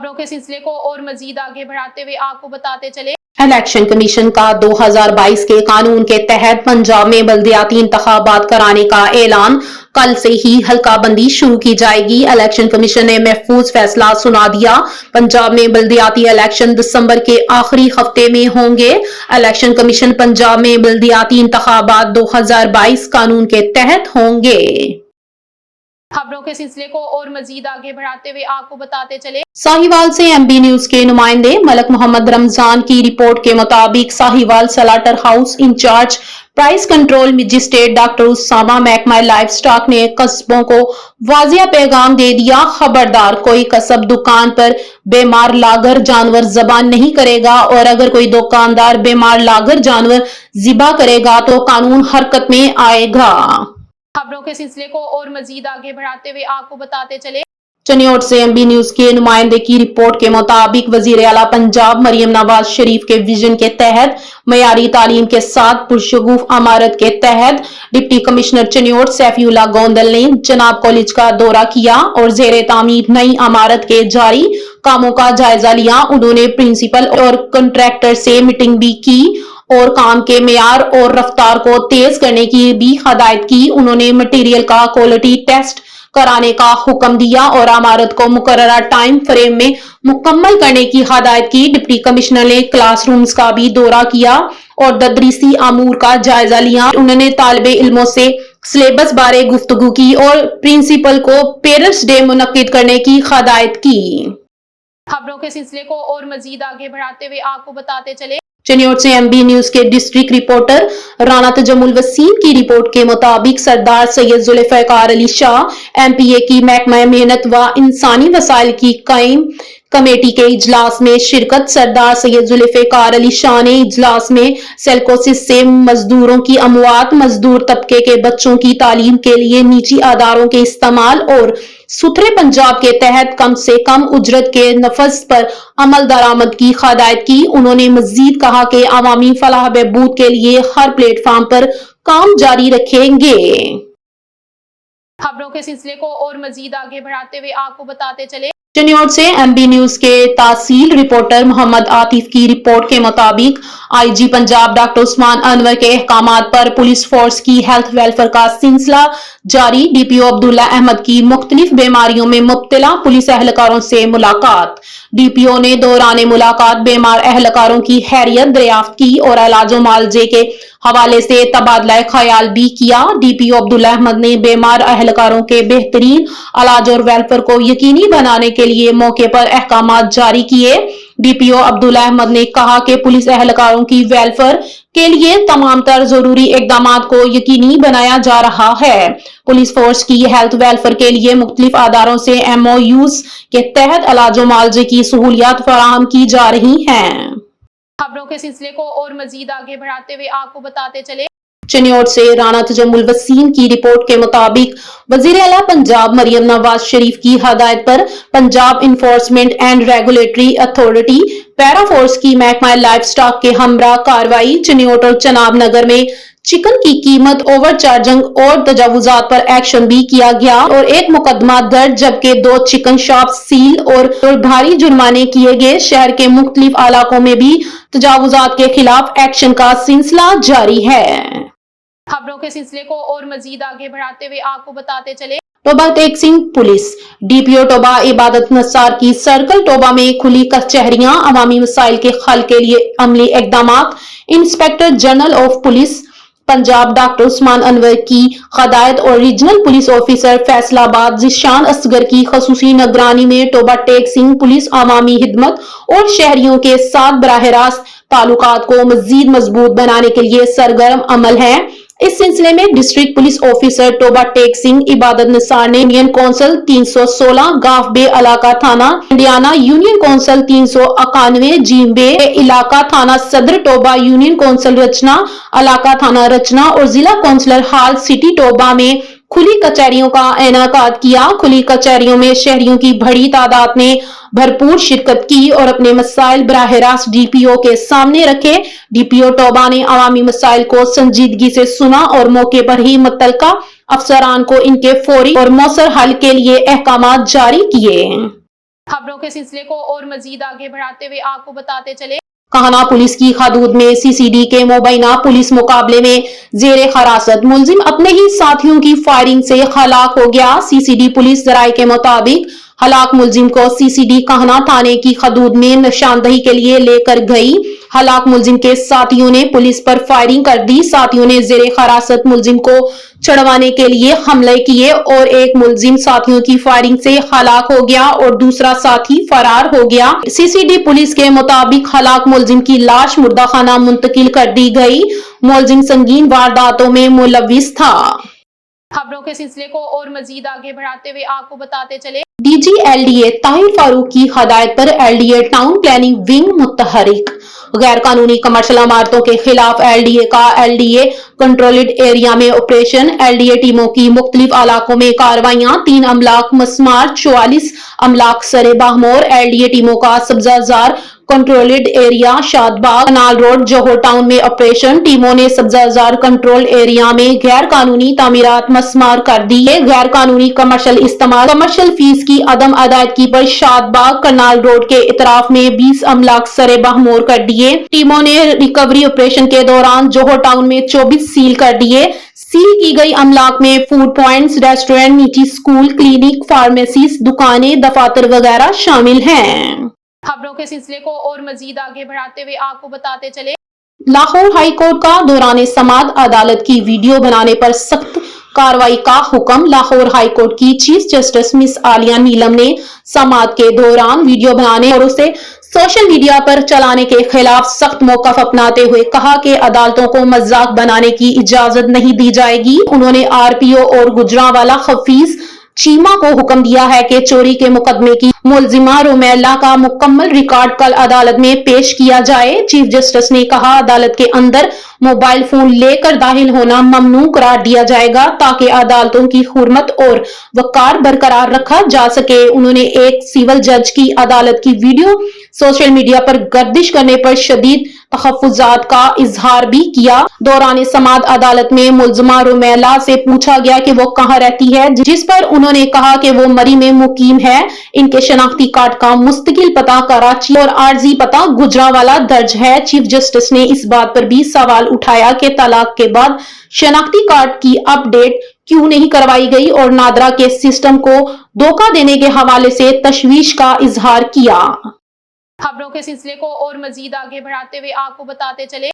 खबरों के सिलसिले को और मजीद आगे बढ़ाते हुए आपको बताते चले, इलेक्शन कमीशन का 2022 के कानून के तहत पंजाब में बल्दियाती इंतखाबात कराने का ऐलान। कल से ही हल्का बंदी शुरू की जाएगी। इलेक्शन कमीशन ने महफूज फैसला सुना दिया। पंजाब में बल्दियाती इलेक्शन दिसंबर के आखिरी हफ्ते में होंगे। इलेक्शन कमीशन पंजाब में बल्दियाती इंतखाबात 2022 कानून के तहत होंगे। खबरों के सिलसिले को और मजीद आगे बढ़ाते हुए आपको बताते चले, साहिवाल से एमबी न्यूज के नुमाइंदे मलक मोहम्मद रमजान की रिपोर्ट के मुताबिक Sahiwal slaughter house in charge price control magistrate doctor Usama महकमा लाइफ स्टॉक ने कस्बों को वाजिया पैगाम दे दिया। खबरदार, कोई कस्ब दुकान पर बेमार लागर जानवर ज़बान नहीं करेगा और अगर कोई दुकानदार बेमार लागर जानवर ज़िबा करेगा तो कानून हरकत में आएगा। खबरों के सिलसिले को और मजीद आगे बढ़ाते हुए आपको बताते चले, चनियोट से एमबी न्यूज के नुमाइंदे की रिपोर्ट के मुताबिक वजीर आला पंजाब मरियम नवाज शरीफ के विजन के तहत मयारी तालीम के साथ पुरशगुफ अमारत के तहत डिप्टी कमिश्नर चनियोट सैफीउल्लाह गोंदल ने जनाब कॉलेज का दौरा किया और जेर तामीर नई अमारत के जारी कामों का जायजा लिया। उन्होंने प्रिंसिपल और कॉन्ट्रैक्टर से मीटिंग भी की और काम के मेयार और रफ्तार को तेज करने की भी हदायत की। उन्होंने मटेरियल का क्वालिटी टेस्ट कराने का हुक्म दिया और अमारत को मुकर्ररा टाइम फ्रेम में मुकम्मल करने की हदायत की। डिप्टी कमिश्नर ने क्लासरूम्स का भी दौरा किया और तदरीसी अमूर का जायजा लिया। उन्होंने तालिबे इल्मों से सिलेबस बारे गुफ्तगू की और प्रिंसिपल को पेरेंट्स डे मुनक्किद करने की हदायत की। खबरों के सिलसिले को और मजीद आगे बढ़ाते हुए आपको बताते चले, चनियोट से एमबी न्यूज के डिस्ट्रिक्ट रिपोर्टर राना तजमुल वसीम की रिपोर्ट के मुताबिक सरदार सैयद जुल्फिकार अली शाह एमपीए की महकमा मेहनत व इंसानी वसाइल की कायम कमेटी के इजलास में शिरकत। सरदार सैयद जुल्फिकार अली शाह ने इजलास में सेल्कोसिस से मजदूरों की अमवात, मजदूर तबके के बच्चों की तालीम के लिए निजी अदारों के इस्तेमाल और सुथरे पंजाब के तहत कम से कम उजरत के नफज पर अमल दरामद की हदायत की। उन्होंने मजीद कहा कि अवामी फलाह बहबूद के लिए हर प्लेटफॉर्म पर काम जारी रखेंगे। खबरों के सिलसिले को और मजीद आगे बढ़ाते हुए आपको बताते चले, चनियोट से एमबी न्यूज के तहसील रिपोर्टर मोहम्मद आतिफ की रिपोर्ट के मुताबिक आईजी पंजाब डॉक्टर उस्मान अनवर के अहकामात पर पुलिस फोर्स की हेल्थ वेलफेयर का सिलसिला जारी। डीपीओ अब्दुल्ला अहमद की मुख्तलिफ बीमारियों में मुब्तला पुलिस एहलकारों से मुलाकात। डीपीओ ने दौरान मुलाकात बीमार एहलकारों की हैरियत दरियाफ्त की और इलाजो मालजे के हवाले से तबादला ख्याल भी किया। डीपीओ अब्दुल्ला अहमद ने बीमार एहलकारों के बेहतरीन इलाज और वेलफेयर को यकीनी बनाने के लिए मौके पर अहकामात जारी किए। डीपीओ अब्दुल्ला अहमद ने कहा कि पुलिस एहलकारों की वेलफेयर के लिए तमाम तर जरूरी इकदाम को यकीनी बनाया जा रहा है। पुलिस फोर्स की हेल्थ वेलफेयर के लिए मुख्तलिफ अदारों से MOUs के तहत इलाजो मालजे की सहूलियात फराहम की जा रही हैं। खबरों के सिलसिले को और मजीद आगे बढ़ाते हुए आपको बताते चले, चनियोट से राना तजमुल वसीम की रिपोर्ट के मुताबिक वजीर आला पंजाब मरियम नवाज शरीफ की हदायत पर Punjab enforcement and regulatory authority para force की महकमा लाइफ स्टॉक के हमरा कार्रवाई। चनियोट और चनाब नगर में चिकन की कीमत ओवर चार्जिंग और तजावुजात पर एक्शन भी किया गया और एक मुकदमा दर्ज, जबकि 2 चिकन शॉप सील और भारी जुर्माने किए गए। शहर के मुख्तलिफ इलाकों में भी तजावुजात के खिलाफ एक्शन का सिलसिला जारी है। खबरों के सिलसिले को और मजीद आगे बढ़ाते हुए आपको बताते चले, टोबा टेक सिंह पुलिस डीपीओ टोबा इबादत नसार की सर्कल टोबा में खुली कचहरियां, अवामी मसाइल के हल के लिए अमली इकदामात। Inspector general of police Punjab doctor Usman Anwar की हदायत और regional police officer Faisalabad Zeeshan Asghar की खसूसी निगरानी में टोबा टेक सिंह पुलिस अवामी खिदमत और शहरियों के साथ बराह रास्त ताल्लुकात को मजीद मजबूत बनाने के लिए सरगर्म अमल है। इस सिलसिले में district police officer Toba Tek Singh Ibadat Nisar ने यूनियन कौंसल 316 गाफ बे इलाका थाना इंडियाना, यूनियन कौंसल 391 जीम बे इलाका थाना सदर टोबा, यूनियन कौंसल रचना इलाका थाना रचना और जिला कौंसलर हाल सिटी टोबा में खुली कचहरियों का इनेकाद किया। खुली कचहरियों में शहरियों की बड़ी तादाद ने भरपूर शिरकत की और अपने मसाइल बराह रास्त डीपीओ के सामने रखे। डीपीओ टोबा ने अवामी मसाइल को संजीदगी से सुना और मौके पर ही मुतल्लिका अफसरान को इनके फौरी और मौसर हल के लिए अहकामात जारी किए। खबरों के सिलसिले को और मजीद आगे बढ़ाते हुए आपको बताते चले काहना पुलिस की हदूद में सीसीडी के मुबैना पुलिस मुकाबले में जेर हिरासत मुलजिम अपने ही साथियों की फायरिंग से हलाक हो गया। सीसीडी पुलिस जराये के मुताबिक हलाक मुलजिम को सीसीडी काहना थाने की हदूद में निशानदही के लिए लेकर गई। हलाक मुलजिम के साथियों ने पुलिस पर फायरिंग कर दी। साथियों ने जेर हिरासत मुलजिम को छुड़वाने के लिए हमले किए और एक मुलजिम साथियों की फायरिंग से हलाक हो गया और दूसरा साथी फरार हो गया। सीसीडी पुलिस के मुताबिक हलाक मुलजिम की लाश मुर्दाखाना मुंतकिल कर दी गई। मुलजिम संगीन वारदातों में मुलविस था। खबरों के सिलसिले को और मजीद आगे बढ़ाते हुए आपको बताते चले डीजी एलडीए ताहिर फारूक की हदायत पर एलडीए टाउन प्लानिंग विंग मुतहरिक। गैर कानूनी कमर्शियल इमारतों के खिलाफ एलडीए का एलडीए कंट्रोल्ड एरिया में ऑपरेशन। एलडीए टीमों की मुख्तलिफ इलाकों में कार्रवाइयां। 3 अमलाक मस्मार, 44 अमलाक सरे बाहमोर। एलडीए टीमों का Sabzazar controlled area Shadbagh canal road जोहर टाउन में ऑपरेशन। टीमों ने सब्जाजार कंट्रोल एरिया में गैर कानूनी तामीरात मस्मार कर दी है। गैर कानूनी कमर्शियल इस्तेमाल कमर्शियल फीस की अदम अदायगी पर शादबाग कनाल रोड के इतराफ में 20 अमलाक सरे बाहमोर कर दिए। टीमों ने रिकवरी ऑपरेशन के दौरान जोहर टाउन में 24 सील कर दिए। सील की गई अमलाक में फूड पॉइंट्स, रेस्टोरेंट, निजी स्कूल, क्लिनिक, फार्मेसीज, दुकानें, दफातर वगैरह शामिल हैं। खबरों के सिलसिले को और मजीद आगे बढ़ाते हुए आपको बताते चले लाहौर हाई कोर्ट का दौरान समात अदालत की वीडियो बनाने पर सख्त कार्रवाई का हुक्म। लाहौर हाई कोर्ट की चीफ जस्टिस मिस आलिया नीलम ने समात के दौरान वीडियो बनाने और उसे सोशल मीडिया पर चलाने के खिलाफ सख्त मौकफ अपनाते हुए कहा कि अदालतों को मजाक बनाने की इजाजत नहीं दी जाएगी। उन्होंने आरपीओ और गुजरांवाला हफीज चीमा को हुक्म दिया है कि चोरी के मुकदमे की मुलजिमा रोमेला का मुकम्मल रिकॉर्ड कल अदालत में पेश किया जाए। चीफ जस्टिस ने कहा अदालत के अंदर मोबाइल फोन लेकर दाखिल होना ममनू करार दिया जाएगा ताकि अदालतों की हुर्मत और वकार बरकरार रखा जा सके। उन्होंने एक सिविल जज की अदालत की वीडियो सोशल मीडिया पर गर्दिश करने पर शदीद तहफ्फुजात का इजहार भी किया। दौरान समात अदालत में मुलजिमा रोमेला से पूछा गया कि वो कहां रहती है, जिस पर उन्होंने कहा कि वो मरी में मुकीम है। इनके शनाख्ती कार्ड का मुस्तकिल पता कराची और आरजी पता गुजरांवाला दर्ज है। चीफ जस्टिस ने इस बात पर भी सवाल उठाया कि तलाक के बाद शनाख्ती कार्ड की अपडेट क्यों नहीं करवाई गई और नादरा के सिस्टम को धोखा देने के हवाले से तशवीश का इजहार किया। खबरों के सिलसिले को और मजीद आगे बढ़ाते हुए आपको बताते चले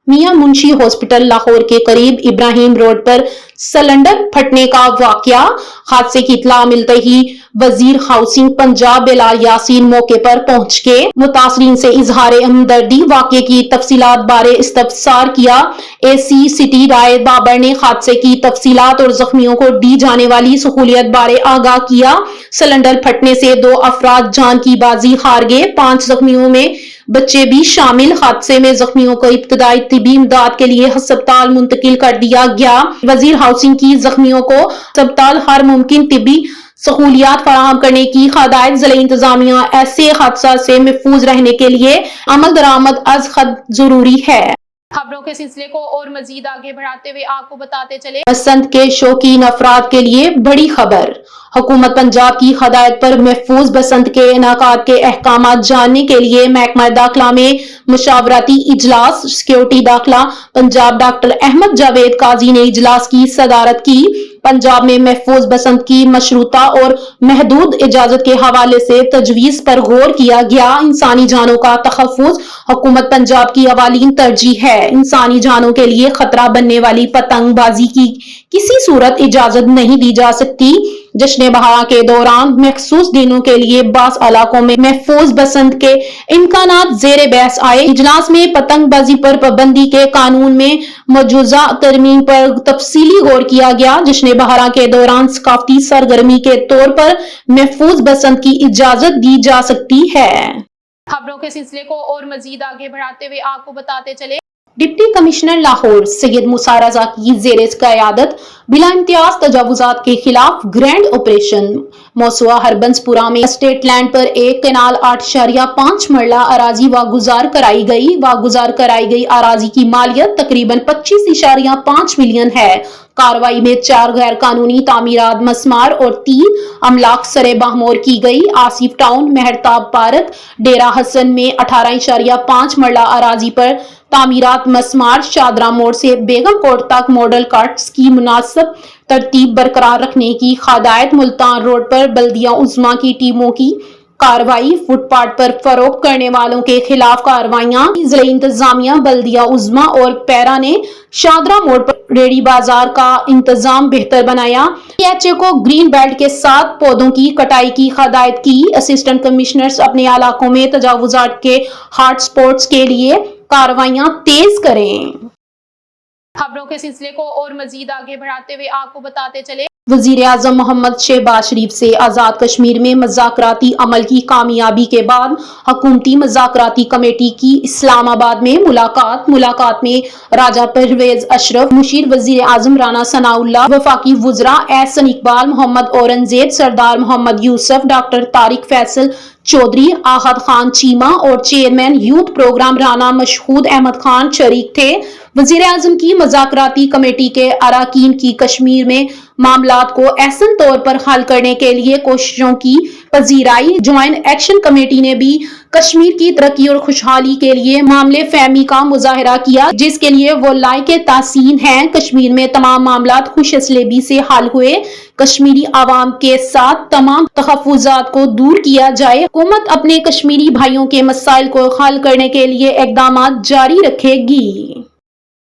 मियां मुंशी हॉस्पिटल लाहौर के करीब इब्राहिम रोड पर सिलेंडर फटने का वाकया। हादसे की इत्तला मिलते ही वजीर हाउसिंग पंजाब बिलाल यासीन मौके पर पहुंच के मुतासरीन से इजहार हमदर्दी वाकये की तफसीलात बारे इस्तफसार किया। एसी सिटी राय बाबर ने हादसे की तफसीलात और जख्मियों को दी जाने वाली सहूलियत बारे आगाह किया। सिलेंडर फटने से 2 अफराद जान की बाजी हार गए, 5 जख्मियों में बच्चे भी शामिल। हादसे में जख्मियों को इब्तदाई तिबी इमदाद के लिए अस्पताल मुंतकिल कर दिया गया। वजीर हाउसिंग की जख्मियों को अस्पताल हर मुमकिन तिबी सहूलियात फराहम करने की हदायत। जिला इंतजामिया ऐसे हादसा से महफूज रहने के लिए अमल दरामद अज खद जरूरी है। खबरों के सिलसिले को और मजीद आगे बढ़ाते हुए आपको बताते चले बसंत के शौकीन अफराद के लिए बड़ी खबर। हुकूमत पंजाब की हदायत पर महफूज बसंत के इनाकात के अहकामात जानने के लिए महकमा दाखिला में मुशावरती इजलास। सिक्योरिटी दाखिला पंजाब डॉक्टर अहमद जावेद काजी ने इजलास की सदारत की। पंजाब में महफूज बसंत की मशरूता और महदूद इजाजत के हवाले से तजवीज पर गौर किया गया। इंसानी जानों का तहफ्फुज हुकूमत पंजाब की अवालीन तरजीह है। इंसानी जानों के लिए खतरा बनने वाली पतंगबाजी की किसी सूरत इजाजत नहीं दी जा सकती। जश्न बहार के दौरान मखसूस दिनों के लिए बास इलाकों में महफूज बसंत के इम्कानात जेर बहस आए। इजलास में पतंगबाजी पर पाबंदी के कानून में मौजूदा तरमीम पर तफसीली गौर किया गया। जश्न बहार के दौरान सकाफती सरगर्मी के तौर पर महफूज बसंत की इजाजत दी जा सकती है। खबरों के सिलसिले को और मजीद आगे बढ़ाते हुए आपको बताते चले डिप्टी कमिश्नर लाहौर सैयद मुसा रजा की जेर क़यादत बिला इम्तियाज तजावुजात के खिलाफ ग्रैंड ऑपरेशन। मौसुआ हरबंसपुरा में स्टेट लैंड पर एक केनाल 8.5 मरला अराजी वागुजार कराई गई अराजी की मालियत तकरीबन 25.5 मिलियन है। कार्रवाई में 4 गैर कानूनी तामीरात मसमार और 3 अमलाक सरे बहमोर की गई। आसिफ टाउन, मेहरताब पार्क, डेरा हसन में 18.5 मरला अराजी पर तामीरात मसमार, शादरा मोड़ से बेगम कोट तक मॉडल कार्ट्स की मुनासिब तरतीब बरकरार रखने की हदायत। मुल्तान रोड पर बल्दिया उज़्मा की टीमों की कार्रवाई। फुटपाथ पर फरोख्त करने वालों के खिलाफ कार्रवाइयां। जिला इंतजामिया, बल्दिया उज़्मा और पैरा ने शादरा मोड़ पर रेडी बाजार का इंतजाम बेहतर बनाया। PHA को ग्रीन बेल्ट के साथ पौधों की कटाई की हदायत की। असिस्टेंट कमिश्नर्स अपने इलाकों में तजावुजात के हॉट स्पॉट्स के लिए कार्रवाइयां तेज करें। खबरों के सिलसिले को और मजीद आगे बढ़ाते हुए आपको बताते चले, वजीर आजम मोहम्मद शहबाज शरीफ से आजाद कश्मीर में मज़ाकराती अमल की कामयाबी के बाद हुकूमती मज़ाकराती कमेटी की इस्लामाबाद में मुलाकात में राजा परवेज अशरफ, मुशीर वजीर आजम राना सनाउल्लाह, वफाकी वुज़रा एहसन इकबाल, मोहम्मद औरंगजेब, सरदार मोहम्मद यूसुफ, डॉक्टर तारिक फैसल चौधरी, आहद खान चीमा और chairman youth programme Rana Mashhood Ahmad Khan शरीक थे। वजीर आजम की मज़ाकराती कमेटी के अरकान की कश्मीर में मामलात को एहसन तौर पर हल करने के लिए कोशिशों की पजीराई। ज्वाइंट एक्शन कमेटी ने भी कश्मीर की तरक्की और खुशहाली के लिए मामले फहमी का मुजाहरा किया, जिसके लिए वो लायक तासीन हैं। कश्मीर में तमाम मामलात खुश असलेबी से हल हुए। कश्मीरी आवाम के साथ तमाम तहफ़्फ़ुज़ात को दूर किया जाए। हुकूमत अपने कश्मीरी भाइयों के मसाइल को हल करने के लिए इक़दामात जारी रखेगी।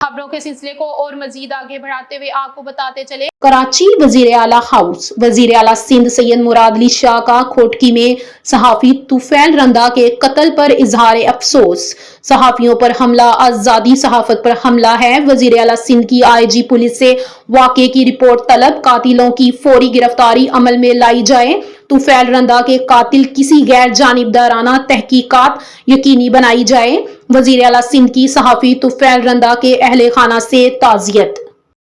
खबरों के सिलसिले को और मजीद आगे बढ़ाते हुए आपको बताते चले, कराची वजीर आला हाउस, वजीर आला सिंध सैयद मुराद अली शाह का खोटकी में सहाफ़ी तुफैल रंदा के कत्ल पर इजहार अफसोस। सहाफ़ियों पर हमला आज़ादी सहाफ़त पर हमला है। वजीर आला सिंध की IG पुलिस से वाक़े की रिपोर्ट तलब, कातिलों की फौरी गिरफ्तारी अमल में लाई जाए। तुफैल रंदा के कातिल किसी गैर जानिबदाराना तहकीकात यकीनी बनाई जाए। वजीर आला सिंध की सहाफ़ी तुफैल रंदा के अहले खाना से ताज़ियत।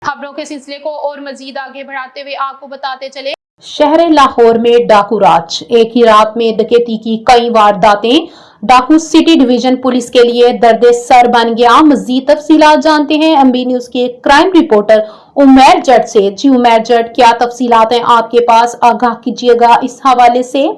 खबरों के सिलसिले को और मजीद आगे बढ़ाते हुए आपको बताते चले, शहर लाहौर में डाकू राज, एक ही रात में डकैती की कई वारदातें। डाकू सिटी डिवीजन पुलिस के लिए दर्द सर बन गया। मजीद तफसीलात जानते हैं MB न्यूज के क्राइम रिपोर्टर उमैर जट से। जी उमैर जट, क्या तफसीलात हैं आपके पास, आगाह कीजिएगा इस हवाले से।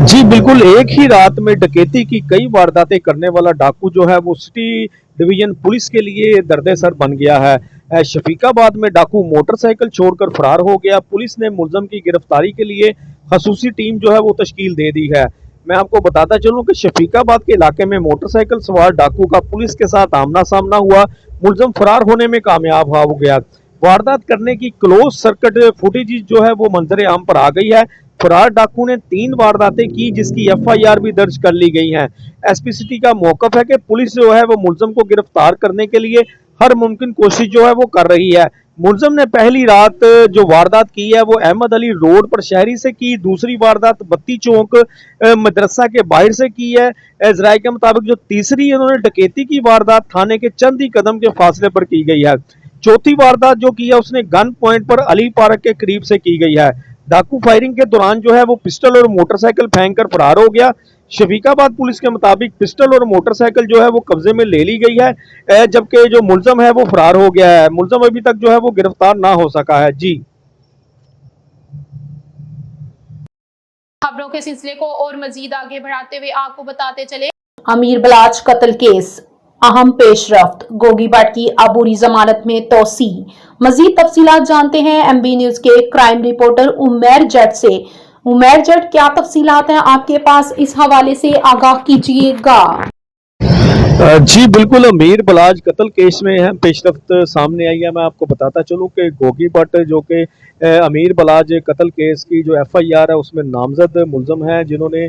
जी बिल्कुल, एक ही रात में डकैती की कई वारदातें करने वाला डाकू जो है वो सिटी डिवीजन पुलिस के लिए दर्द सर बन गया है। शफीकाबाद में डाकू मोटरसाइकिल छोड़कर फरार हो गया। पुलिस ने मुलजम की गिरफ्तारी के लिए खसूसी टीम जो है वो तश्कील दे दी है। मैं आपको बताता चलूं कि शफीकाबाद के इलाके में मोटरसाइकिल सवार डाकू का पुलिस के साथ आमना सामना हुआ। मुलजम फरार होने में कामयाब हो गया। वारदात करने की क्लोज सर्किट फुटेज जो है वो मंजर आम पर आ गई है। फरार डाकू ने 3 वारदातें की, जिसकी FIR भी दर्ज कर ली गई है। SP सिटी का मौकफ है कि पुलिस जो है वो मुलजम को गिरफ्तार करने के लिए हर मुमकिन कोशिश जो है वो कर रही है। मुलजम ने पहली रात जो वारदात की है वो अहमद अली रोड पर शहरी से की। दूसरी वारदात बत्ती चौक मदरसा के बाहर से की है। जराये के मुताबिक जो तीसरी इन्होंने डकैती की वारदात थाने के चंद ही कदम के फासले पर की गई है। चौथी वारदात जो की है उसने गन पॉइंट पर अली पार्क के करीब से की गई है। डाकू फायरिंग के दौरान जो है वो पिस्टल और मोटरसाइकिल फेंक कर फरार हो गया। शफीकाबाद पुलिस के मुताबिक पिस्टल और मोटरसाइकिल जो है वो कब्जे में ले ली गई है, जबकि जो मुलजम है वो फरार हो गया है। मुलजम अभी तक जो है वो गिरफ्तार ना हो सका है। जी खबरों के सिलसिले को और मजीद आगे बढ़ाते हुए आपको बताते चले, अमीर बलाज कत्ल केस अहम पेशरफ्त, गोगी भट्ट की अबूरी जमानत में तोसी। मजीद तफसीलात जानते हैं MB न्यूज के क्राइम रिपोर्टर उमैर जट से। उमैर जट, क्या तफसीलात हैं आपके पास, इस हवाले से आगाह कीजिएगा। जी बिल्कुल, अमीर बलाज कत्ल केस में अहम पेशरफ्त सामने आई है। मैं आपको बताता चलूं कि गोगी भट्ट जो कि अमीर बलाज कत्ल केस की जो FIR है उसमें नामजद मुलजम हैं, जिन्होंने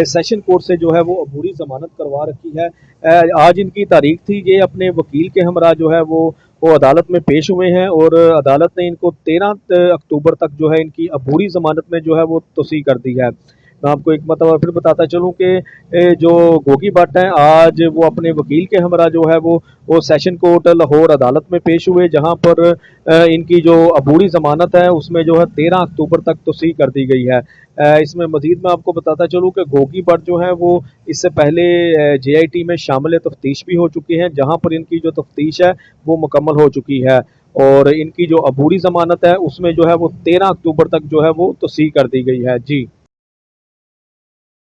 सेशन कोर्ट से जो है वो अबूरी जमानत करवा रखी है। आज इनकी तारीख थी। ये अपने वकील के हमरा जो है वो अदालत में पेश हुए हैं और अदालत ने इनको 13 अक्टूबर तक जो है इनकी अबूरी जमानत में जो है वो तोसी कर दी है। मैं आपको एक मतलब फिर बताता चलूँ कि जो गोगी भट्ट हैं आज वो अपने वकील के हमरा जो है वो सेशन कोर्ट लाहौर अदालत में पेश हुए, जहां पर इनकी जो अबूरी ज़मानत है उसमें जो है 13 अक्टूबर तक तोसीह कर दी गई है। इसमें मज़ीद मैं आपको बताता चलूँ कि गोगी भट्ट जो है वो इससे पहले JIT में शामिल तफ्तीश भी हो चुके हैं, जहां पर इनकी जो तफ्तीश है वो मुकम्मल हो चुकी है और इनकी जो अबूरी ज़मानत है उसमें जो है वो 13 अक्टूबर तक जो है वो तोसीह कर दी गई है। जी।